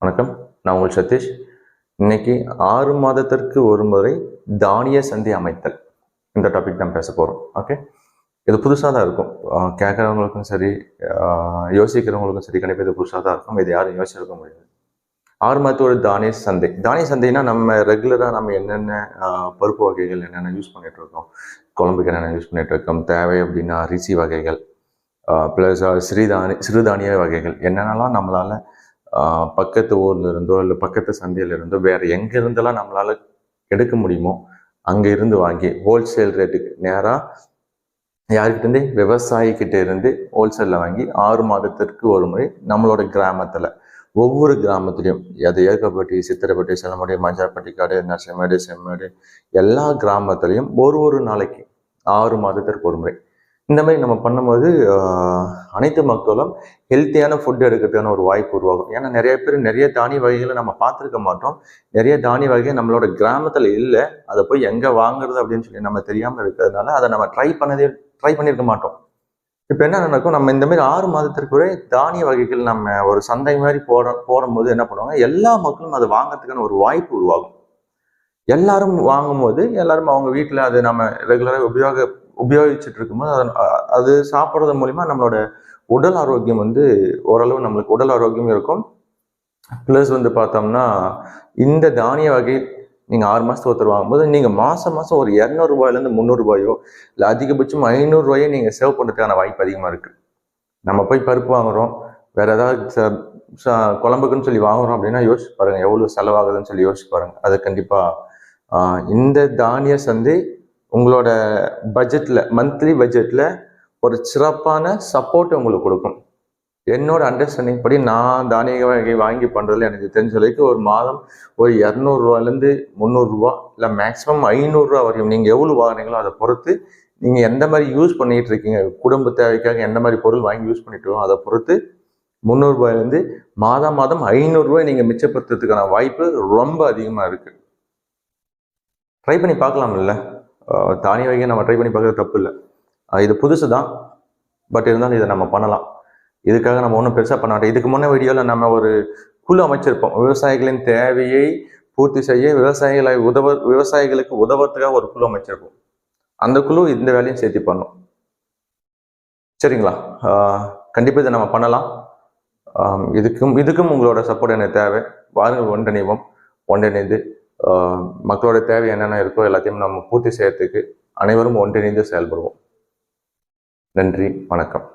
வணக்கம், நான் உங்கள் சதீஷ். இன்னைக்கு 6 மாதத்திற்கு ஒரு முறை தானிய சந்தை அமைத்தல் இந்த டாபிக் தான் பேச போகிறோம். ஓகே, இது புதுசாக தான் இருக்கும். கேட்குறவங்களுக்கும் சரி, யோசிக்கிறவங்களுக்கும் சரி, கண்டிப்பாக இது புதுசாக தான் இருக்கும். இது யாரும் யோசிச்சிருக்க முடியாது. 6 மாதத்தோட தானிய சந்தைனா நம்ம ரெகுலராக நம்ம என்னென்ன பருப்பு வகைகள் என்னென்ன யூஸ் பண்ணிட்டு இருக்கோம், குழம்புக்கு என்னென்ன யூஸ் பண்ணிட்டு இருக்கோம், தேவை அப்படின்னா அரிசி வகைகள் ப்ளஸ் சிறுதானிய வகைகள் என்னென்னலாம் நம்மளால் பக்கத்து ஊர்ல இருந்தோ இல்லை பக்கத்து சந்தையில இருந்தோ வேற எங்க இருந்தெல்லாம் நம்மளால எடுக்க முடியுமோ அங்க இருந்து வாங்கி ஹோல்சேல் ரேட்டுக்கு நேராக யாருக்கிட்ட விவசாயிக்கிட்ட இருந்து ஹோல்சேலில் வாங்கி 6 மாதத்திற்கு ஒரு முறை நம்மளோட கிராமத்தில் ஒவ்வொரு கிராமத்துலையும் அது ஏற்கப்பட்டி, சித்திரப்பட்டி, செல்லமடி, மஞ்சாப்பட்டி, காடு, நரசிம்மேடு, செம்மேடு எல்லா கிராமத்துலையும் ஒரு நாளைக்கு 6 மாதத்திற்கு ஒரு முறை இந்த மாதிரி நம்ம பண்ணும்போது அனைத்து மக்களும் ஹெல்த்தியான ஃபுட் எடுக்கிறதுக்கான ஒரு வாய்ப்பு உருவாகும். ஏன்னா நிறைய பேர் நிறைய தானிய வகைகளை நம்ம பார்த்துருக்க மாட்டோம். நிறைய தானிய வகைகள் நம்மளோட கிராமத்தில் இல்லை. அதை போய் எங்கே வாங்குறது அப்படின்னு சொல்லி நம்ம தெரியாமல் இருக்கிறதுனால அதை நம்ம ட்ரை பண்ணியிருக்க மாட்டோம். இப்போ என்ன நடக்கும், நம்ம இந்த மாதிரி 6 மாதத்திற்கு ஒரே தானிய வகைகள் நம்ம ஒரு சந்தை மாதிரி போடும்போது என்ன பண்ணுவாங்க, எல்லா மக்களும் அதை வாங்குறதுக்கான ஒரு வாய்ப்பு உருவாகும். எல்லாரும் வாங்கும்போது எல்லாரும் அவங்க வீட்டில் அது நம்ம ரெகுலராக உபயோகிச்சுட்டு இருக்கும்போது அது சாப்பிட்றது மூலிமா நம்மளோட உடல் ஆரோக்கியம் ஓரளவு நம்மளுக்கு உடல் ஆரோக்கியம் இருக்கும். ப்ளஸ் பார்த்தோம்னா இந்த தானிய வகை நீங்கள் 6 மாதத்துக்கு ஒருத்தர் வாங்கும்போது நீங்கள் மாதம் ஒரு 200 300 இல்லை அதிகபட்சம் 500 நீங்கள் சேவ் பண்ணுறதுக்கான வாய்ப்பு அதிகமாக இருக்குது. நம்ம போய் பருப்பு வாங்குகிறோம், வேற ஏதாவது குழம்புக்குன்னு சொல்லி வாங்குறோம் அப்படின்னா யோசிச்சு பாருங்க எவ்வளோ செலவாகுதுன்னு சொல்லி யோசிச்சு பாருங்க. அது கண்டிப்பாக இந்த தானிய சந்தை உங்களோட பட்ஜெட்டில் மந்த்லி பட்ஜெட்டில் ஒரு சிறப்பான சப்போர்ட் உங்களுக்கு கொடுக்கும். என்னோட அண்டர்ஸ்டாண்டிங் படி நான் தானிய வகை வாங்கி பண்ணுறதுல எனக்கு தெரிஞ்ச வரைக்கும் ஒரு மாதம் ஒரு 200 300 இல்லை மேக்ஸிமம் 500 வரையும் நீங்கள் எவ்வளோ வாங்குறீங்களோ அதை பொறுத்து நீங்கள் எந்த மாதிரி யூஸ் பண்ணிட்டு இருக்கீங்க, குடும்ப தேவைக்காக எந்த மாதிரி பொருள் வாங்கி யூஸ் பண்ணிட்டு அதை பொறுத்து 300 மாதம் 500 நீங்கள் மிச்சப்படுத்துறதுக்கான வாய்ப்பு ரொம்ப அதிகமாக இருக்குது. ட்ரை பண்ணி பார்க்கலாம் இல்லை, தானிய வகையை நம்ம ட்ரை பண்ணி பார்க்கறது தப்பு இல்லை. இது புதுசு தான், பட் இருந்தாலும் இதை நம்ம பண்ணலாம். இதுக்காக நம்ம ஒன்றும் பெருசாக பண்ண மாட்டோம். இதுக்கு முன்னே வீடியோவில் நம்ம ஒரு குழு அமைச்சிருப்போம். விவசாயிகளின் தேவையை பூர்த்தி செய்ய விவசாயிகளுக்கு உதவுறதுக்காக ஒரு குழு அமைச்சிருப்போம். அந்த குழு இந்த வேலையும் சேர்த்து பண்ணும். சரிங்களா? கண்டிப்பாக இதை நம்ம பண்ணலாம். இதுக்கும் உங்களோட சப்போர்ட் எனக்கு தேவை. வாருங்கள், ஒன்றிணைந்து மக்களோட தேவை என்னென்ன இருக்கோ எல்லாத்தையும் நம்ம பூர்த்தி செய்யறதுக்கு அனைவரும் ஒன்றிணைந்து செயல்படுவோம். நன்றி, வணக்கம்.